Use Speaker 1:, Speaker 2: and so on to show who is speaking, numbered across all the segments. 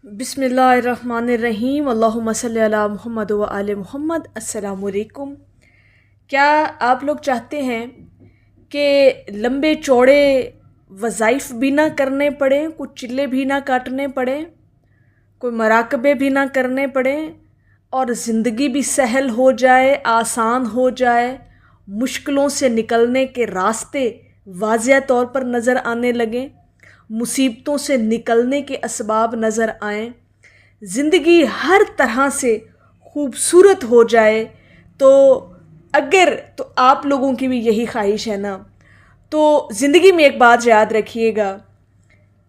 Speaker 1: बिस्मिल्लाहिर्रहमानिर्रहीम अल्लाहुम्मा सल्ली अला मुहम्मद व आले मुहम्मद। अस्सलामु अलैकुम। क्या आप लोग चाहते हैं कि लंबे चौड़े वज़ाइफ भी ना करने पड़े, कुछ चिल्ले भी ना काटने पड़े, कोई मराकबे भी ना करने पड़े और ज़िंदगी भी सहल हो जाए, आसान हो जाए, मुश्किलों से निकलने के रास्ते वाज़िह तौर पर नज़र आने लगें, मुसीबतों से निकलने के असबाब नज़र आएं, ज़िंदगी हर तरह से खूबसूरत हो जाए? तो आप लोगों की भी यही ख्वाहिश है ना, तो ज़िंदगी में एक बात याद रखिएगा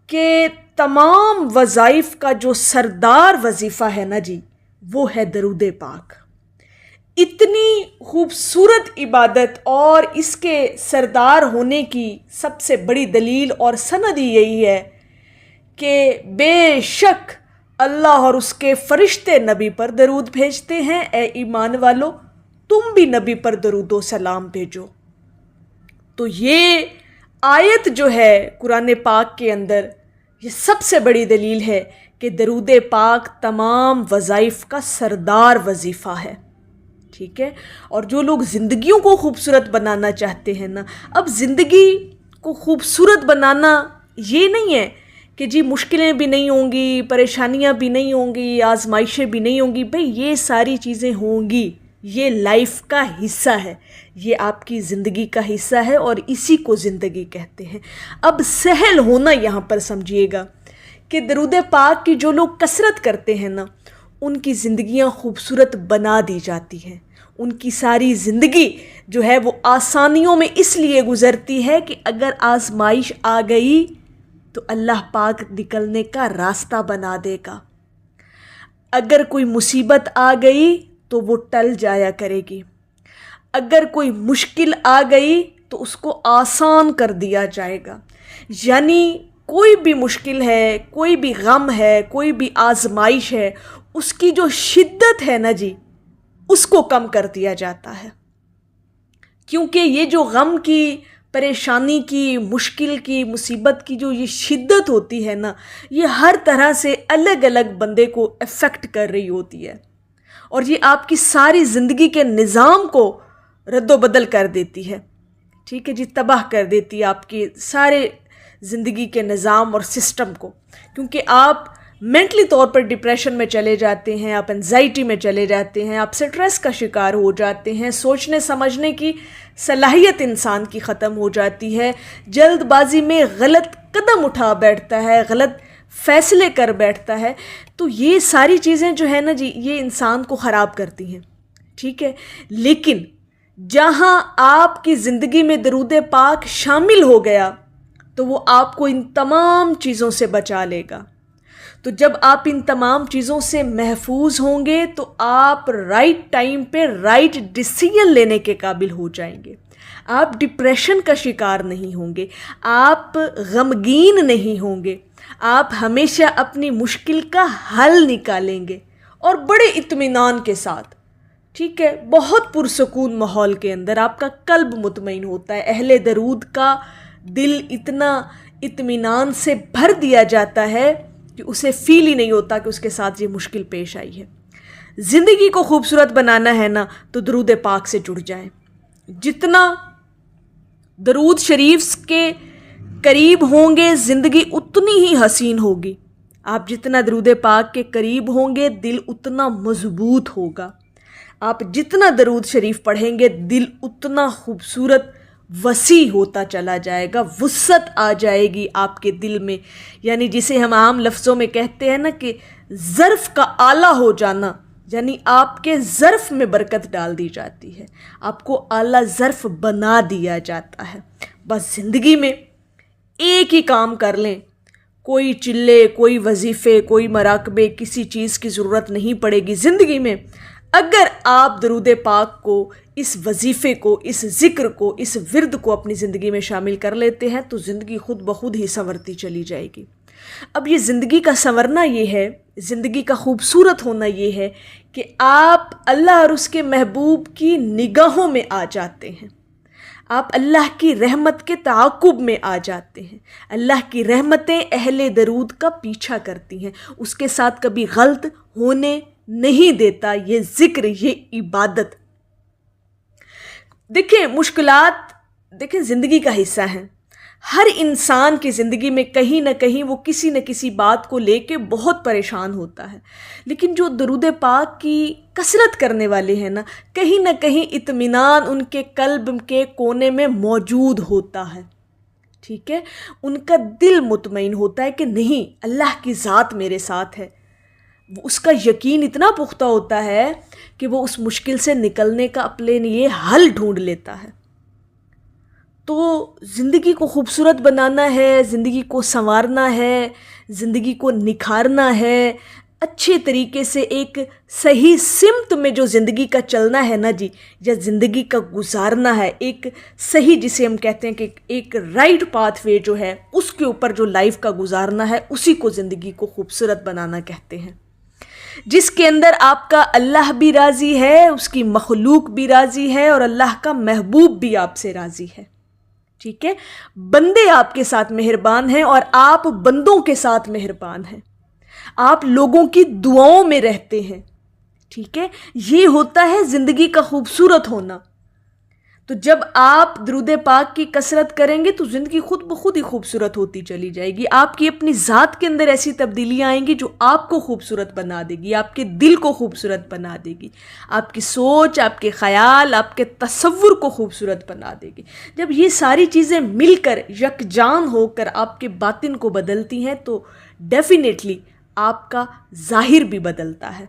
Speaker 1: कि तमाम वज़ाइफ का जो सरदार वजीफ़ा है ना जी, वो है दरूद पाक। इतनी खूबसूरत इबादत और इसके सरदार होने की सबसे बड़ी दलील और सनद यही है कि बेशक अल्लाह और उसके फरिश्ते नबी पर दरूद भेजते हैं। ए ईमान वालो, तुम भी नबी पर दरूद व सलाम भेजो। तो ये आयत जो है कुरान पाक के अंदर, ये सबसे बड़ी दलील है कि दरूद पाक तमाम वज़ाइफ का सरदार वजीफ़ा है। ठीक है। और जो लोग ज़िंदगियों को खूबसूरत बनाना चाहते हैं ना, अब ज़िंदगी को खूबसूरत बनाना ये नहीं है कि जी मुश्किलें भी नहीं होंगी, परेशानियां भी नहीं होंगी, आजमाइशें भी नहीं होंगी। भाई ये सारी चीज़ें होंगी, ये लाइफ का हिस्सा है, ये आपकी ज़िंदगी का हिस्सा है और इसी को ज़िंदगी कहते हैं। अब सहल होना यहाँ पर समझिएगा कि दरूद पाक की जो लोग कसरत करते हैं ना, उनकी ज़िंदगियाँ खूबसूरत बना दी जाती हैं। उनकी सारी ज़िंदगी जो है वो आसानियों में इसलिए गुज़रती है कि अगर आजमाइश आ गई तो अल्लाह पाक निकलने का रास्ता बना देगा। अगर कोई मुसीबत आ गई तो वो टल जाया करेगी। अगर कोई मुश्किल आ गई तो उसको आसान कर दिया जाएगा। यानी कोई भी मुश्किल है, कोई भी गम है, कोई भी आजमाइश है, उसकी जो शिद्दत है ना जी, उसको कम कर दिया जाता है। क्योंकि ये जो गम की, परेशानी की, मुश्किल की, मुसीबत की जो ये शिद्दत होती है ना, ये हर तरह से अलग अलग बंदे को अफेक्ट कर रही होती है और ये आपकी सारी ज़िंदगी के निज़ाम को रद्दोबदल कर देती है। ठीक है जी, तबाह कर देती है आपकी सारे ज़िंदगी के निज़ाम और सिस्टम को। क्योंकि आप मेंटली तौर पर डिप्रेशन में चले जाते हैं, आप एंजाइटी में चले जाते हैं, आप स्ट्रेस का शिकार हो जाते हैं, सोचने समझने की सलाहियत इंसान की ख़त्म हो जाती है, जल्दबाजी में गलत कदम उठा बैठता है, गलत फ़ैसले कर बैठता है। तो ये सारी चीज़ें जो है ना जी, ये इंसान को ख़राब करती हैं। ठीक है। लेकिन जहाँ आपकी ज़िंदगी में दरूद पाक शामिल हो गया तो वो आपको इन तमाम चीज़ों से बचा लेगा। तो जब आप इन तमाम चीज़ों से महफूज होंगे तो आप राइट टाइम पे राइट डिसीजन लेने के काबिल हो जाएंगे। आप डिप्रेशन का शिकार नहीं होंगे, आप गमगीन नहीं होंगे, आप हमेशा अपनी मुश्किल का हल निकालेंगे और बड़े इत्मीनान के साथ। ठीक है। बहुत पुरसकून माहौल के अंदर आपका कल्ब मुतमईन होता है। अहले दरूद का दिल इतना इत्मीनान से भर दिया जाता है कि उसे फील ही नहीं होता कि उसके साथ ये मुश्किल पेश आई है। ज़िंदगी को खूबसूरत बनाना है ना, तो दरूद पाक से जुड़ जाएं। जितना दरूद शरीफ के करीब होंगे, ज़िंदगी उतनी ही हसीन होगी। आप जितना दरूद पाक के करीब होंगे, दिल उतना मजबूत होगा। आप जितना दरूद शरीफ पढ़ेंगे, दिल उतना खूबसूरत वसी होता चला जाएगा, वुसअत आ जाएगी आपके दिल में। यानी जिसे हम आम लफ्ज़ों में कहते हैं ना कि ज़र्फ़ का आला हो जाना, यानी आपके ज़र्फ़ में बरकत डाल दी जाती है, आपको आला ज़र्फ़ बना दिया जाता है। बस ज़िंदगी में एक ही काम कर लें, कोई चिल्ले, कोई वजीफ़े, कोई मराकबे, किसी चीज़ की ज़रूरत नहीं पड़ेगी ज़िंदगी में। अगर आप दरूद पाक को, इस वजीफ़े को, इस ज़िक्र को, इस विर्द को अपनी ज़िंदगी में शामिल कर लेते हैं तो ज़िंदगी खुद ब खुद ही संवरती चली जाएगी। अब ये ज़िंदगी का संवरना ये है, ज़िंदगी का खूबसूरत होना ये है कि आप अल्लाह और उसके महबूब की निगाहों में आ जाते हैं। آپ اللہ کی رحمت کے تعاقب میں آ جاتے ہیں. اللہ کی رحمتیں اہل درود کا پیچھا کرتی ہیں، اس کے ساتھ کبھی غلط ہونے نہیں دیتا یہ ذکر، یہ عبادت. دیکھیں مشکلات زندگی کا حصہ ہیں. ہر انسان کی زندگی میں کہیں نہ کہیں وہ کسی نہ کسی بات کو لے کے بہت پریشان ہوتا ہے، لیکن جو درود پاک کی کثرت کرنے والے ہیں نا، کہیں نہ کہیں اطمینان ان کے قلب کے کونے میں موجود ہوتا ہے. ٹھیک ہے، ان کا دل مطمئن ہوتا ہے کہ نہیں، اللہ کی ذات میرے ساتھ ہے. اس کا یقین اتنا پختہ ہوتا ہے کہ وہ اس مشکل سے نکلنے کا اپنے لیے حل ڈھونڈ لیتا ہے. تو زندگی کو خوبصورت بنانا ہے، زندگی کو سنوارنا ہے، زندگی کو نکھارنا ہے، اچھے طریقے سے ایک صحیح سمت میں جو زندگی کا چلنا ہے نا جی، یا زندگی کا گزارنا ہے، ایک صحیح جسے ہم کہتے ہیں کہ ایک رائٹ پاتھ وے جو ہے اس کے اوپر جو لائف کا گزارنا ہے، اسی کو زندگی کو خوبصورت بنانا کہتے ہیں. جس کے اندر آپ کا اللہ بھی راضی ہے، اس کی مخلوق بھی راضی ہے، اور اللہ کا محبوب بھی آپ سے راضی ہے. ٹھیک ہے، بندے آپ کے ساتھ مہربان ہیں اور آپ بندوں کے ساتھ مہربان ہیں. آپ لوگوں کی دعاؤں میں رہتے ہیں. ٹھیک ہے، یہ ہوتا ہے زندگی کا خوبصورت ہونا. تو جب آپ درود پاک کی کثرت کریں گے تو زندگی خود بخود ہی خوبصورت ہوتی چلی جائے گی. آپ کی اپنی ذات کے اندر ایسی تبدیلیاں آئیں گی جو آپ کو خوبصورت بنا دے گی، آپ کے دل کو خوبصورت بنا دے گی، آپ کی سوچ، آپ کے خیال، آپ کے تصور کو خوبصورت بنا دے گی. جب یہ ساری چیزیں مل کر یکجان ہو کر آپ کے باطن کو بدلتی ہیں تو ڈیفینیٹلی آپ کا ظاہر بھی بدلتا ہے.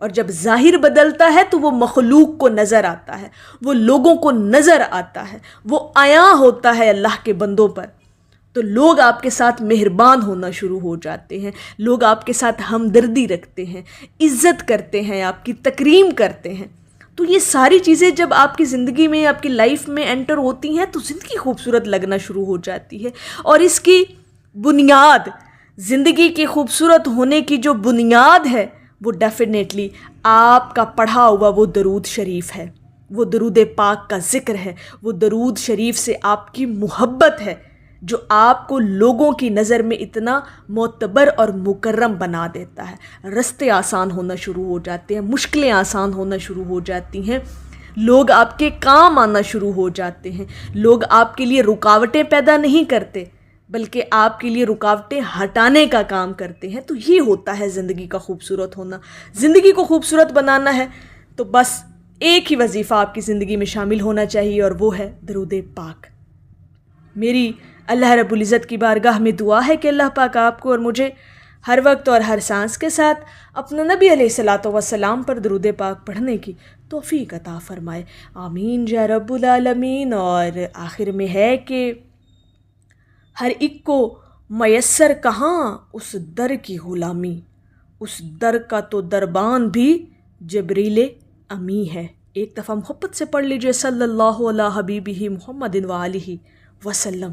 Speaker 1: اور جب ظاہر بدلتا ہے تو وہ مخلوق کو نظر آتا ہے، وہ لوگوں کو نظر آتا ہے، وہ عیاں ہوتا ہے اللہ کے بندوں پر. تو لوگ آپ کے ساتھ مہربان ہونا شروع ہو جاتے ہیں، لوگ آپ کے ساتھ ہمدردی رکھتے ہیں، عزت کرتے ہیں، آپ کی تکریم کرتے ہیں. تو یہ ساری چیزیں جب آپ کی زندگی میں، آپ کی لائف میں انٹر ہوتی ہیں تو زندگی خوبصورت لگنا شروع ہو جاتی ہے. اور اس کی بنیاد، زندگی کے خوبصورت ہونے کی جو بنیاد ہے، وہ ڈیفینیٹلی آپ کا پڑھا ہوا وہ درود شریف ہے، وہ درود پاک کا ذکر ہے، وہ درود شریف سے آپ کی محبت ہے جو آپ کو لوگوں کی نظر میں اتنا معتبر اور مکرم بنا دیتا ہے. رستے آسان ہونا شروع ہو جاتے ہیں، مشکلیں آسان ہونا شروع ہو جاتی ہیں، لوگ آپ کے کام آنا شروع ہو جاتے ہیں. لوگ آپ کے لیے رکاوٹیں پیدا نہیں کرتے بلکہ آپ کے لیے رکاوٹیں ہٹانے کا کام کرتے ہیں. تو یہ ہوتا ہے زندگی کا خوبصورت ہونا. زندگی کو خوبصورت بنانا ہے تو بس ایک ہی وظیفہ آپ کی زندگی میں شامل ہونا چاہیے، اور وہ ہے درود پاک. میری اللہ رب العزت کی بارگاہ میں دعا ہے کہ اللہ پاک آپ کو اور مجھے ہر وقت اور ہر سانس کے ساتھ اپنا نبی علیہ الصلاۃ والسلام پر درود پاک پڑھنے کی توفیق عطا فرمائے. آمین یا رب العالمین. اور آخر میں ہے کہ ہر ایک کو میسر کہاں اس در کی غلامی، اس در کا تو دربان بھی جبریل امی ہے. ایک دفعہ محبت سے پڑھ لیجئے صلی اللہ علیہ حبیبہ محمد وآلہ وسلم.